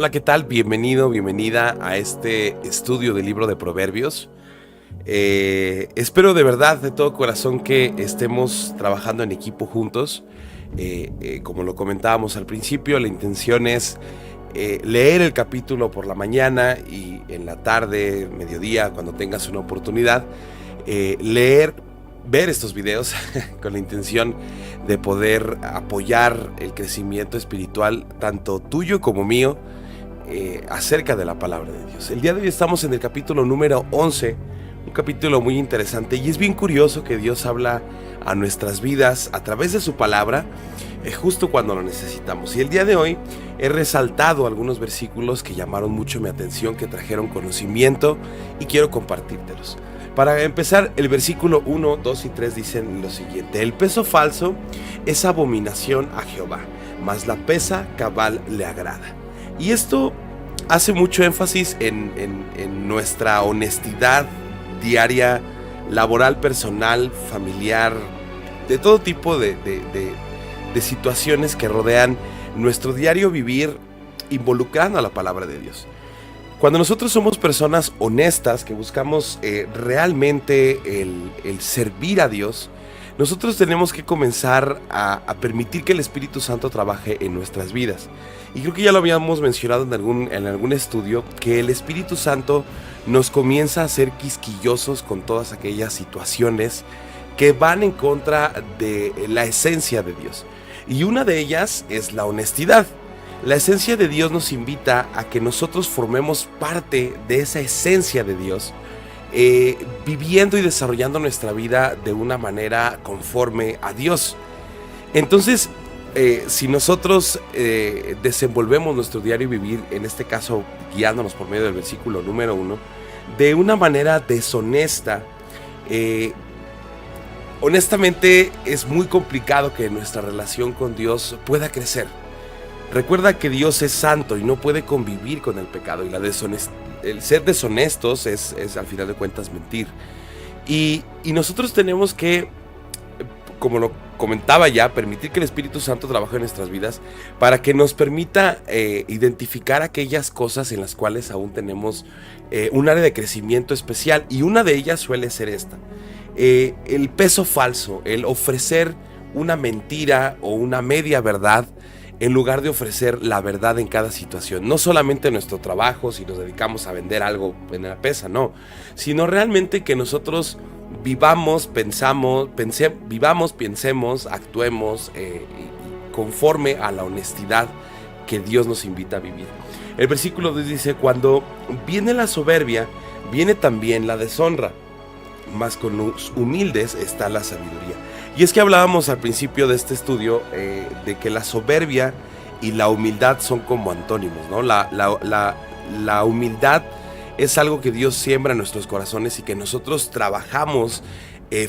Hola, ¿qué tal? Bienvenido, bienvenida a este estudio del libro de Proverbios. Espero de verdad, de todo corazón, que estemos trabajando en equipo juntos. Como lo comentábamos al principio, la intención es leer el capítulo por la mañana y en la tarde, mediodía, cuando tengas una oportunidad, ver estos videos con la intención de poder apoyar el crecimiento espiritual, tanto tuyo como mío, acerca de la palabra de Dios. El día de hoy estamos en el capítulo número 11, un capítulo muy interesante, y es bien curioso que Dios habla a nuestras vidas a través de su palabra, justo cuando lo necesitamos. Y el día de hoy he resaltado algunos versículos que llamaron mucho mi atención, que trajeron conocimiento, y quiero compartírtelos. Para empezar, el versículo 1, 2 y 3 dicen lo siguiente: el peso falso es abominación a Jehová, mas la pesa cabal le agrada. Y esto hace mucho énfasis en nuestra honestidad diaria, laboral, personal, familiar, de todo tipo de situaciones que rodean nuestro diario vivir, involucrando a la palabra de Dios. Cuando nosotros somos personas honestas, que buscamos realmente el servir a Dios, nosotros tenemos que comenzar a permitir que el Espíritu Santo trabaje en nuestras vidas. Y creo que ya lo habíamos mencionado en algún estudio, que el Espíritu Santo nos comienza a hacer quisquillosos con todas aquellas situaciones que van en contra de la esencia de Dios. Y una de ellas es la honestidad. La esencia de Dios nos invita a que nosotros formemos parte de esa esencia de Dios, viviendo y desarrollando nuestra vida de una manera conforme a Dios. Entonces, si nosotros desenvolvemos nuestro diario vivir, en este caso guiándonos por medio del versículo número 1, de una manera deshonesta, honestamente es muy complicado que nuestra relación con Dios pueda crecer. Recuerda que Dios es santo y no puede convivir con el pecado, y el ser deshonestos es al final de cuentas mentir. Y nosotros tenemos que, como lo comentaba ya, permitir que el Espíritu Santo trabaje en nuestras vidas para que nos permita identificar aquellas cosas en las cuales aún tenemos un área de crecimiento especial, y una de ellas suele ser esta: el peso falso, el ofrecer una mentira o una media verdad en lugar de ofrecer la verdad en cada situación. No solamente en nuestro trabajo, si nos dedicamos a vender algo en la pesa, no, sino realmente que nosotros vivamos, pensemos, actuemos conforme a la honestidad que Dios nos invita a vivir. El versículo 2 dice: cuando viene la soberbia, viene también la deshonra, mas con los humildes está la sabiduría. Y es que hablábamos al principio de este estudio de que la soberbia y la humildad son como antónimos, ¿no? La humildad es algo que Dios siembra en nuestros corazones y que nosotros trabajamos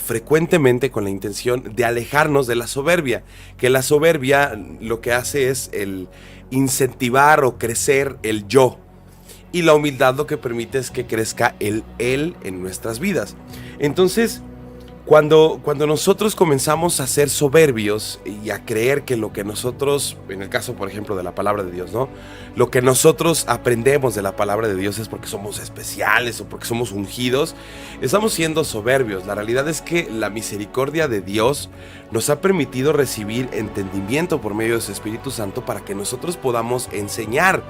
frecuentemente con la intención de alejarnos de la soberbia. Que la soberbia lo que hace es el incentivar o crecer el yo. Y la humildad lo que permite es que crezca el él en nuestras vidas. Entonces, cuando nosotros comenzamos a ser soberbios y a creer que lo que nosotros, en el caso por ejemplo de la palabra de Dios, ¿no?, lo que nosotros aprendemos de la palabra de Dios es porque somos especiales o porque somos ungidos, estamos siendo soberbios. La realidad es que la misericordia de Dios nos ha permitido recibir entendimiento por medio de su Espíritu Santo para que nosotros podamos enseñar.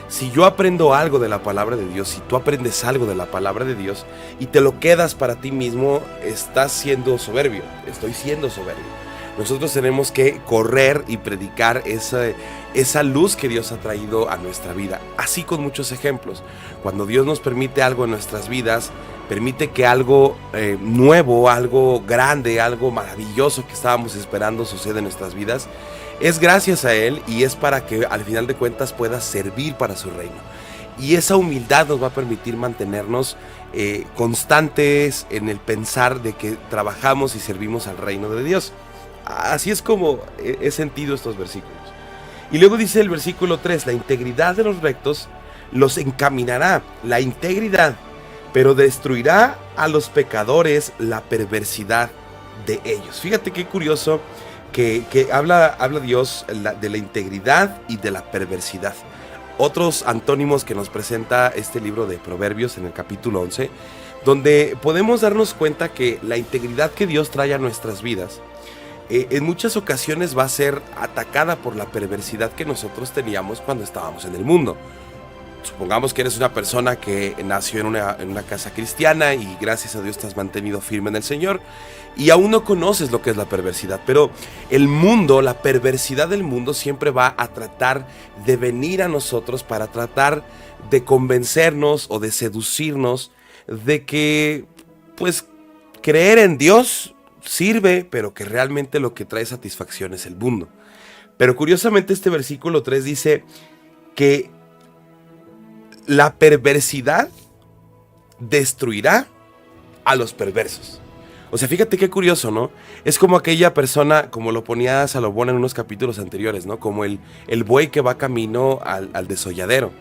Si yo aprendo algo de la palabra de Dios, si tú aprendes algo de la palabra de Dios y te lo quedas para ti mismo, estás siendo soberbio, estoy siendo soberbio. Nosotros tenemos que correr y predicar esa luz que Dios ha traído a nuestra vida. Así con muchos ejemplos. Cuando Dios nos permite algo en nuestras vidas, permite que algo nuevo, algo grande, algo maravilloso que estábamos esperando suceda en nuestras vidas, es gracias a Él y es para que al final de cuentas pueda servir para su reino. Y esa humildad nos va a permitir mantenernos constantes en el pensar de que trabajamos y servimos al reino de Dios. Así es como he sentido estos versículos. Y luego dice el versículo 3: la integridad de los rectos los encaminará, la integridad, pero destruirá a los pecadores la perversidad de ellos. Fíjate qué curioso que habla Dios de la integridad y de la perversidad. otros antónimos que nos presenta este libro de Proverbios en el capítulo 11, donde podemos darnos cuenta que la integridad que Dios trae a nuestras vidas en muchas ocasiones va a ser atacada por la perversidad que nosotros teníamos cuando estábamos en el mundo. Supongamos que eres una persona que nació en una casa cristiana y gracias a Dios te has mantenido firme en el Señor y aún no conoces lo que es la perversidad, pero el mundo, la perversidad del mundo siempre va a tratar de venir a nosotros para tratar de convencernos o de seducirnos de que pues creer en Dios sirve, pero que realmente lo que trae satisfacción es el mundo. Pero curiosamente este versículo 3 dice que la perversidad destruirá a los perversos. O sea, fíjate qué curioso, ¿no? Es como aquella persona, como lo ponía Salomón en unos capítulos anteriores, ¿no? Como el buey que va camino al desolladero.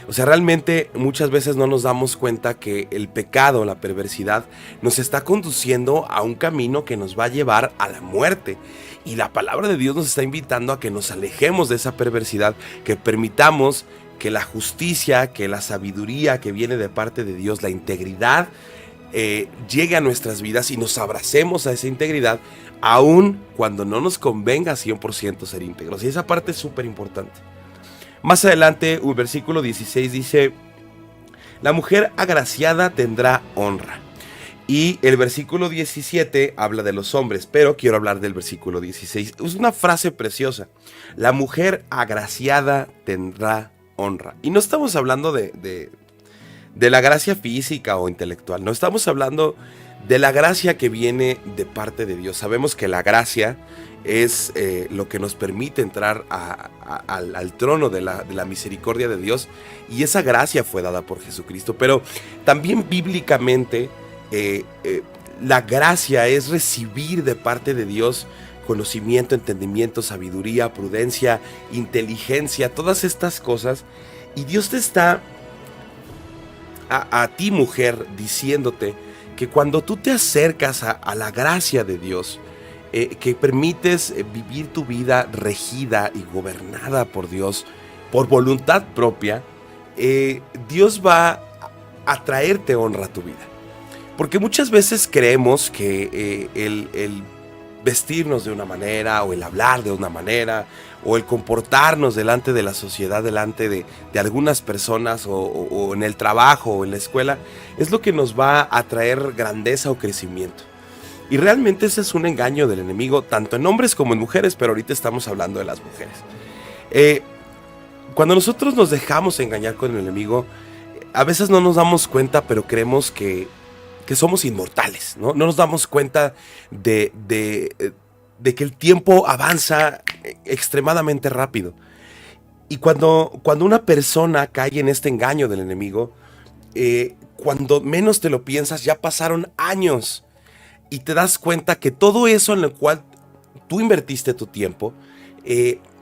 O sea, realmente muchas veces no nos damos cuenta que el pecado, la perversidad, nos está conduciendo a un camino que nos va a llevar a la muerte. Y la palabra de Dios nos está invitando a que nos alejemos de esa perversidad, que permitamos que la justicia, que la sabiduría que viene de parte de Dios, la integridad, llegue a nuestras vidas y nos abracemos a esa integridad, aun cuando no nos convenga 100% ser íntegros. Y esa parte es súper importante. Más adelante, el versículo 16 dice: la mujer agraciada tendrá honra. Y el versículo 17 habla de los hombres, pero quiero hablar del versículo 16. Es una frase preciosa. La mujer agraciada tendrá honra. Y no estamos hablando de la gracia física o intelectual, no estamos hablando de la gracia que viene de parte de Dios. Sabemos que la gracia es lo que nos permite entrar al trono de la misericordia de Dios, y esa gracia fue dada por Jesucristo. Pero también bíblicamente la gracia es recibir de parte de Dios conocimiento, entendimiento, sabiduría, prudencia, inteligencia, todas estas cosas. Y Dios te está a ti, mujer, diciéndote que cuando tú te acercas a la gracia de Dios, que permites vivir tu vida regida y gobernada por Dios, por voluntad propia, Dios va a traerte honra a tu vida. Porque muchas veces creemos que el vestirnos de una manera, o el hablar de una manera, o el comportarnos delante de la sociedad, delante de algunas personas, o en el trabajo o en la escuela, es lo que nos va a traer grandeza o crecimiento. Y realmente ese es un engaño del enemigo, tanto en hombres como en mujeres, pero ahorita estamos hablando de las mujeres. Cuando nosotros nos dejamos engañar con el enemigo, a veces no nos damos cuenta, pero creemos que somos inmortales, ¿no? No nos damos cuenta de que el tiempo avanza extremadamente rápido. Y cuando una persona cae en este engaño del enemigo, cuando menos te lo piensas, ya pasaron años. Y te das cuenta que todo eso en lo cual tú invertiste tu tiempo,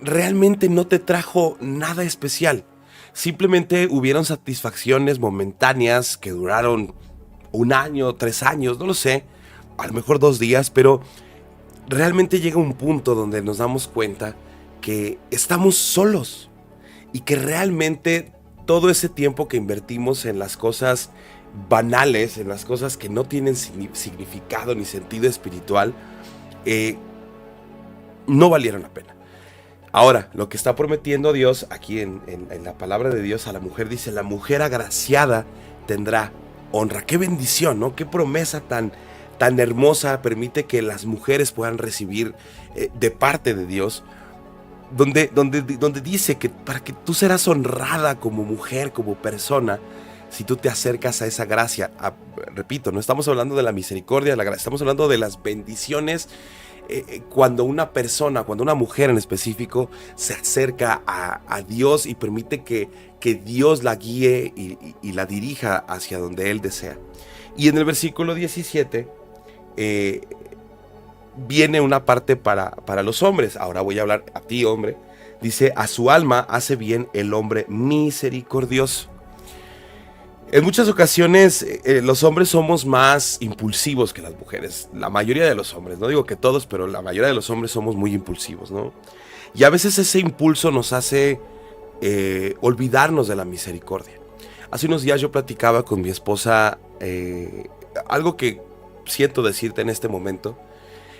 realmente no te trajo nada especial. Simplemente hubieron satisfacciones momentáneas que duraron 1 año, 3 años, no lo sé, a lo mejor 2 días, pero realmente llega un punto donde nos damos cuenta que estamos solos y que realmente todo ese tiempo que invertimos en las cosas banales, en las cosas que no tienen significado ni sentido espiritual, no valieron la pena. Ahora, lo que está prometiendo Dios aquí en la palabra de Dios a la mujer, dice: la mujer agraciada tendrá honra. Qué bendición, ¿no? Qué promesa tan hermosa permite que las mujeres puedan recibir de parte de Dios, donde dice que para que tú serás honrada como mujer, como persona, si tú te acercas a esa gracia. Repito, no estamos hablando de la misericordia, de la gracia, estamos hablando de las bendiciones. Cuando una persona, cuando una mujer en específico se acerca a Dios y permite que Dios la guíe y la dirija hacia donde Él desea. Y en el versículo 17 viene una parte para los hombres. Ahora voy a hablar a ti, hombre. Dice: a su alma hace bien el hombre misericordioso. En muchas ocasiones los hombres somos más impulsivos que las mujeres. La mayoría de los hombres, no digo que todos, pero la mayoría de los hombres somos muy impulsivos, ¿no? Y a veces ese impulso nos hace olvidarnos de la misericordia. Hace unos días yo platicaba con mi esposa, algo que siento decirte en este momento,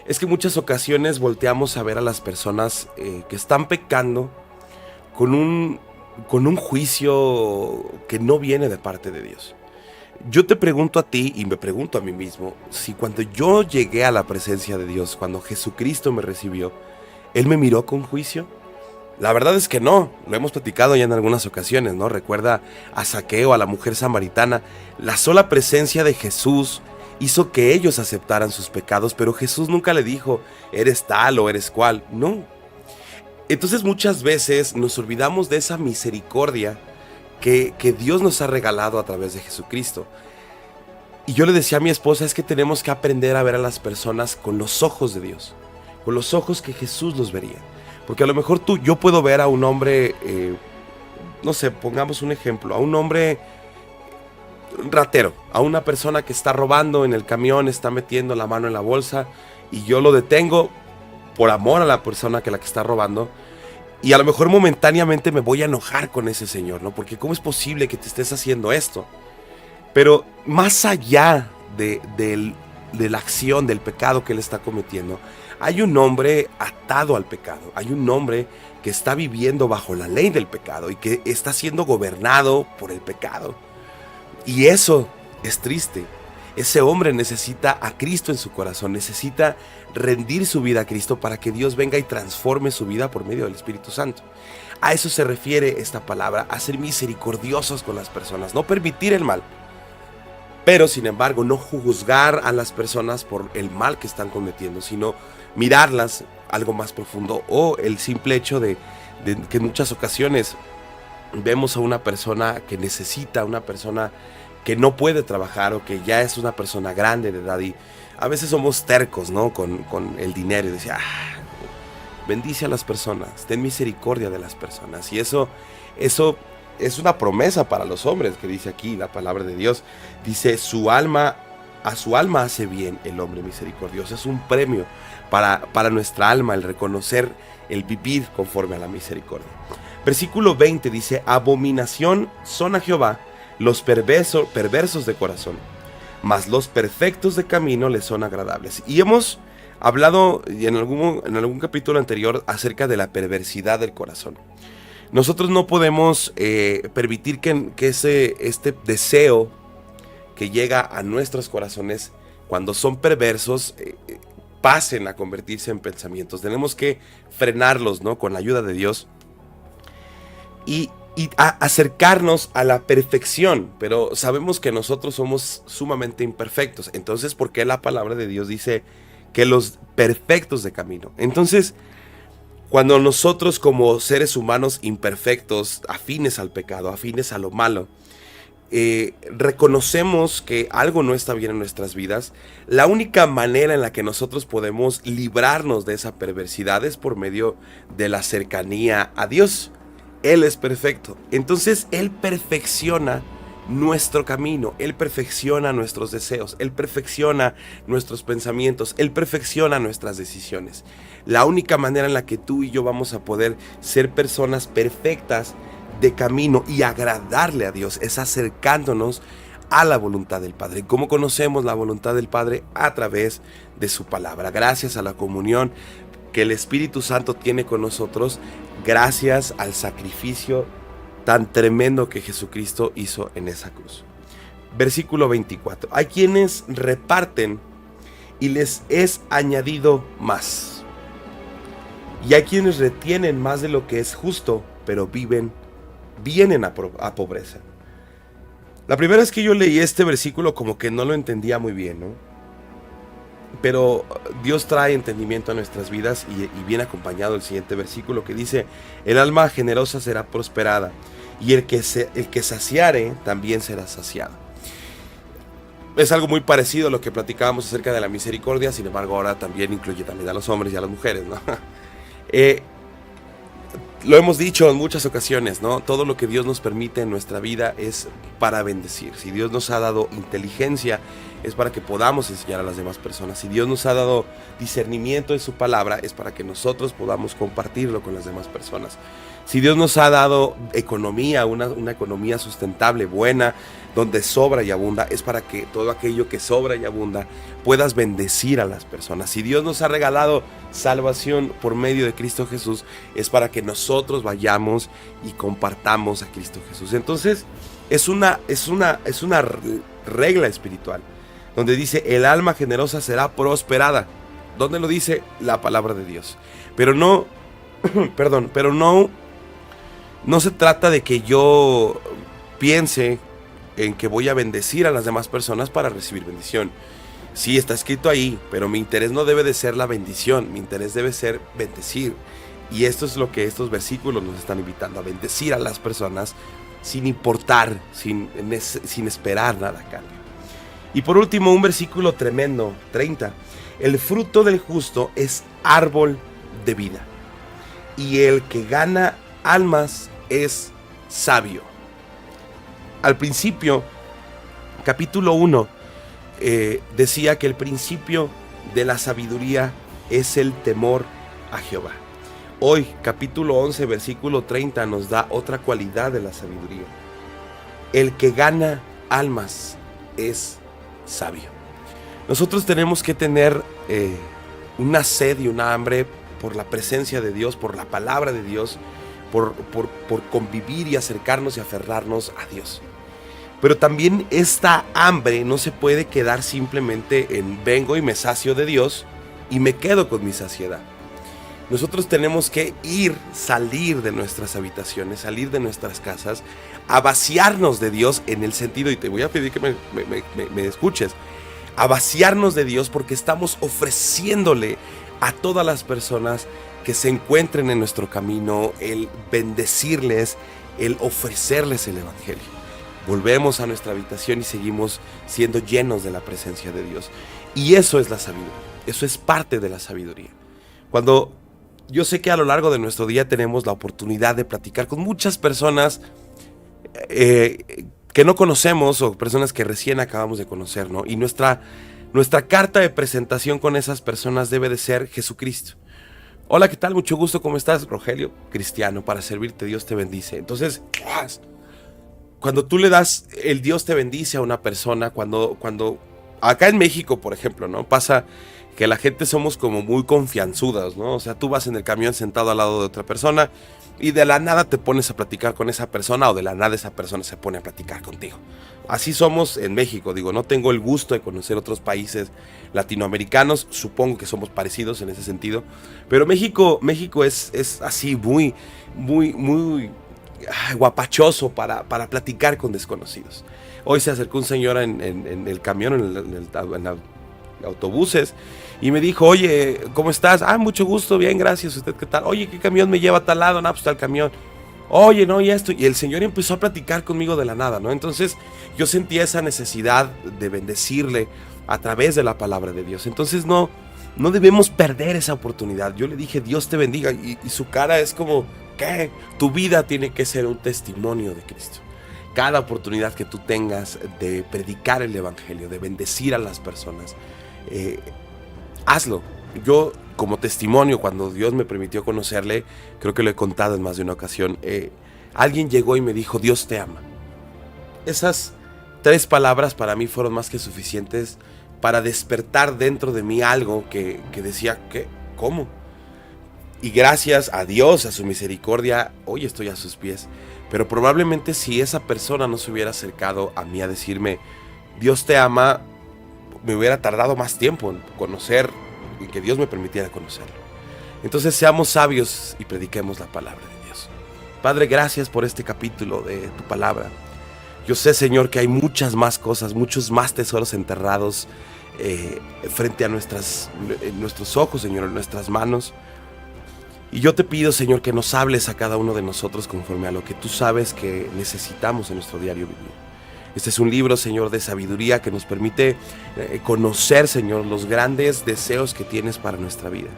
es que en muchas ocasiones volteamos a ver a las personas que están pecando con un juicio que no viene de parte de Dios. Yo te pregunto a ti y me pregunto a mí mismo, si cuando yo llegué a la presencia de Dios, cuando Jesucristo me recibió, ¿Él me miró con juicio? La verdad es que no, lo hemos platicado ya en algunas ocasiones, ¿no? Recuerda a Zaqueo, a la mujer samaritana, la sola presencia de Jesús hizo que ellos aceptaran sus pecados, pero Jesús nunca le dijo, eres tal o eres cual, no. Entonces muchas veces nos olvidamos de esa misericordia que Dios nos ha regalado a través de Jesucristo. Y yo le decía a mi esposa, es que tenemos que aprender a ver a las personas con los ojos de Dios, con los ojos que Jesús los vería. Porque a lo mejor yo puedo ver a un hombre, no sé, pongamos un ejemplo, a un hombre ratero, a una persona que está robando en el camión, está metiendo la mano en la bolsa, y yo lo detengo por amor a la persona que está robando. Y a lo mejor momentáneamente me voy a enojar con ese señor, ¿no? Porque ¿cómo es posible que te estés haciendo esto? Pero más allá de la acción, del pecado que él está cometiendo, hay un hombre atado al pecado. Hay un hombre que está viviendo bajo la ley del pecado y que está siendo gobernado por el pecado. Y eso es triste. Ese hombre necesita a Cristo en su corazón, necesita rendir su vida a Cristo para que Dios venga y transforme su vida por medio del Espíritu Santo. A eso se refiere esta palabra, a ser misericordiosos con las personas, no permitir el mal, pero sin embargo no juzgar a las personas por el mal que están cometiendo, sino mirarlas algo más profundo, o el simple hecho de que en muchas ocasiones vemos a una persona que necesita, una persona que no puede trabajar o que ya es una persona grande de edad, y a veces somos tercos, ¿no? Con el dinero y decir, bendice a las personas, ten misericordia de las personas. Y eso es una promesa para los hombres que dice aquí la palabra de Dios. Dice, a su alma hace bien el hombre misericordioso. Es un premio para nuestra alma el reconocer, el vivir conforme a la misericordia. Versículo 20 dice, abominación son a Jehová los perversos de corazón, mas los perfectos de camino les son agradables. Y hemos hablado en algún capítulo anterior acerca de la perversidad del corazón. Nosotros no podemos permitir que este deseo que llega a nuestros corazones cuando son perversos pasen a convertirse en pensamientos. Tenemos que frenarlos, ¿no? Con la ayuda de Dios y acercarnos a la perfección, pero sabemos que nosotros somos sumamente imperfectos. Entonces, ¿por qué la palabra de Dios dice que los perfectos de camino? Entonces, cuando nosotros como seres humanos imperfectos, afines al pecado, afines a lo malo, reconocemos que algo no está bien en nuestras vidas, la única manera en la que nosotros podemos librarnos de esa perversidad es por medio de la cercanía a Dios. Él es perfecto, entonces Él perfecciona nuestro camino, Él perfecciona nuestros deseos, Él perfecciona nuestros pensamientos, Él perfecciona nuestras decisiones. La única manera en la que tú y yo vamos a poder ser personas perfectas de camino y agradarle a Dios es acercándonos a la voluntad del Padre. ¿Cómo conocemos la voluntad del Padre? A través de su palabra, gracias a la comunión que el Espíritu Santo tiene con nosotros, gracias al sacrificio tan tremendo que Jesucristo hizo en esa cruz. Versículo 24. Hay quienes reparten y les es añadido más. Y hay quienes retienen más de lo que es justo, pero vienen a pobreza. La primera vez que yo leí este versículo como que no lo entendía muy bien, ¿no? Pero Dios trae entendimiento a nuestras vidas y viene acompañado el siguiente versículo que dice, el alma generosa será prosperada y el que saciare también será saciado. Es algo muy parecido a lo que platicábamos acerca de la misericordia, sin embargo ahora también incluye también a los hombres y a las mujeres, ¿no? Lo hemos dicho en muchas ocasiones, ¿no? Todo lo que Dios nos permite en nuestra vida es para bendecir. Si Dios nos ha dado inteligencia, es para que podamos enseñar a las demás personas. Si Dios nos ha dado discernimiento de su palabra, es para que nosotros podamos compartirlo con las demás personas. Si Dios nos ha dado economía, una economía sustentable, buena, donde sobra y abunda, es para que todo aquello que sobra y abunda puedas bendecir a las personas. Si Dios nos ha regalado salvación por medio de Cristo Jesús, es para que nosotros vayamos y compartamos a Cristo Jesús. Entonces es una regla espiritual donde dice: el alma generosa será prosperada. ¿Dónde lo dice? La palabra de Dios. Pero no, perdón, pero no se trata de que yo piense en que voy a bendecir a las demás personas para recibir bendición. Sí, está escrito ahí, pero mi interés no debe de ser la bendición, mi interés debe ser bendecir. Y esto es lo que estos versículos nos están invitando, a bendecir a las personas sin importar, sin esperar nada a cambio. Y por último, un versículo tremendo, 30. El fruto del justo es árbol de vida, y el que gana almas es sabio. Al principio, capítulo 1, decía que el principio de la sabiduría es el temor a Jehová. Hoy, capítulo 11, versículo 30, nos da otra cualidad de la sabiduría. El que gana almas es sabio. Nosotros tenemos que tener una sed y una hambre por la presencia de Dios, por la palabra de Dios, por convivir y acercarnos y aferrarnos a Dios. Pero también esta hambre no se puede quedar simplemente en vengo y me sacio de Dios y me quedo con mi saciedad. Nosotros tenemos que salir de nuestras habitaciones, salir de nuestras casas, a vaciarnos de Dios en el sentido, y te voy a pedir que me escuches, a vaciarnos de Dios porque estamos ofreciéndole a todas las personas que se encuentren en nuestro camino el bendecirles, el ofrecerles el evangelio. Volvemos a nuestra habitación y seguimos siendo llenos de la presencia de Dios. Y eso es la sabiduría, eso es parte de la sabiduría. Cuando yo sé que a lo largo de nuestro día tenemos la oportunidad de platicar con muchas personas que no conocemos o personas que recién acabamos de conocer, ¿no? Y nuestra carta de presentación con esas personas debe de ser Jesucristo. Hola, ¿qué tal? Mucho gusto, ¿cómo estás? Rogelio, cristiano, para servirte, Dios te bendice. Entonces, cuando tú le das el Dios te bendice a una persona, cuando acá en México, por ejemplo, ¿no? Pasa que la gente somos como muy confianzudas, ¿no? O sea, tú vas en el camión sentado al lado de otra persona y de la nada te pones a platicar con esa persona, o de la nada esa persona se pone a platicar contigo. Así somos en México, digo, no tengo el gusto de conocer otros países latinoamericanos, supongo que somos parecidos en ese sentido, pero México es así muy guapachoso para platicar con desconocidos. Hoy se acercó un señor en el camión, en autobuses, y me dijo: oye, ¿cómo estás? Mucho gusto, bien, gracias. ¿Usted qué tal? Oye, ¿qué camión me lleva a tal lado? No, pues está el camión. Oye, no, y esto. Y el señor empezó a platicar conmigo de la nada, ¿no? Entonces yo sentía esa necesidad de bendecirle a través de la palabra de Dios. Entonces no debemos perder esa oportunidad. Yo le dije: Dios te bendiga, y su cara es como: ¿qué? Tu vida tiene que ser un testimonio de Cristo. Cada oportunidad que tú tengas de predicar el evangelio, de bendecir a las personas, hazlo. Yo, como testimonio, cuando Dios me permitió conocerle, creo que lo he contado en más de una ocasión, alguien llegó y me dijo: Dios te ama. Esas 3 palabras para mí fueron más que suficientes para despertar dentro de mí algo que decía: ¿qué? ¿Cómo? Y gracias a Dios, a su misericordia, hoy estoy a sus pies. Pero probablemente si esa persona no se hubiera acercado a mí a decirme: Dios te ama, me hubiera tardado más tiempo en conocer y que Dios me permitiera conocerlo. Entonces seamos sabios y prediquemos la palabra de Dios. Padre, gracias por este capítulo de tu palabra. Yo sé, Señor, que hay muchas más cosas, muchos más tesoros enterrados frente a nuestros ojos, Señor, en nuestras manos. Y yo te pido, Señor, que nos hables a cada uno de nosotros conforme a lo que tú sabes que necesitamos en nuestro diario vivir. Este es un libro, Señor, de sabiduría que nos permite conocer, Señor, los grandes deseos que tienes para nuestra vida.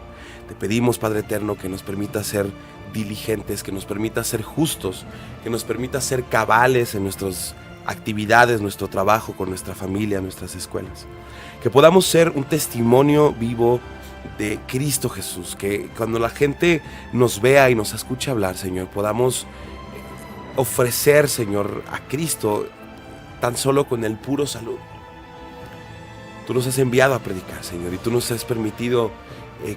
Te pedimos, Padre eterno, que nos permita ser diligentes, que nos permita ser justos, que nos permita ser cabales en nuestras actividades, nuestro trabajo, con nuestra familia, nuestras escuelas. Que podamos ser un testimonio vivo de Cristo Jesús, que cuando la gente nos vea y nos escuche hablar, Señor, podamos ofrecer, Señor, a Cristo tan solo con el puro saludo. Tú nos has enviado a predicar, Señor, y tú nos has permitido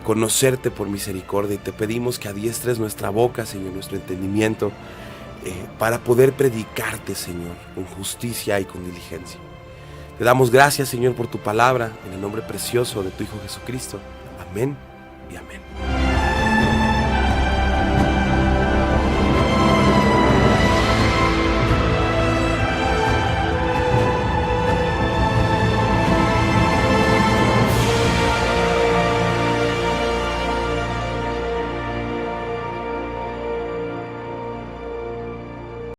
conocerte por misericordia, y te pedimos que adiestres nuestra boca, Señor, nuestro entendimiento, para poder predicarte, Señor, con justicia y con diligencia. Te damos gracias, Señor, por tu palabra, en el nombre precioso de tu Hijo Jesucristo. Amén y amén.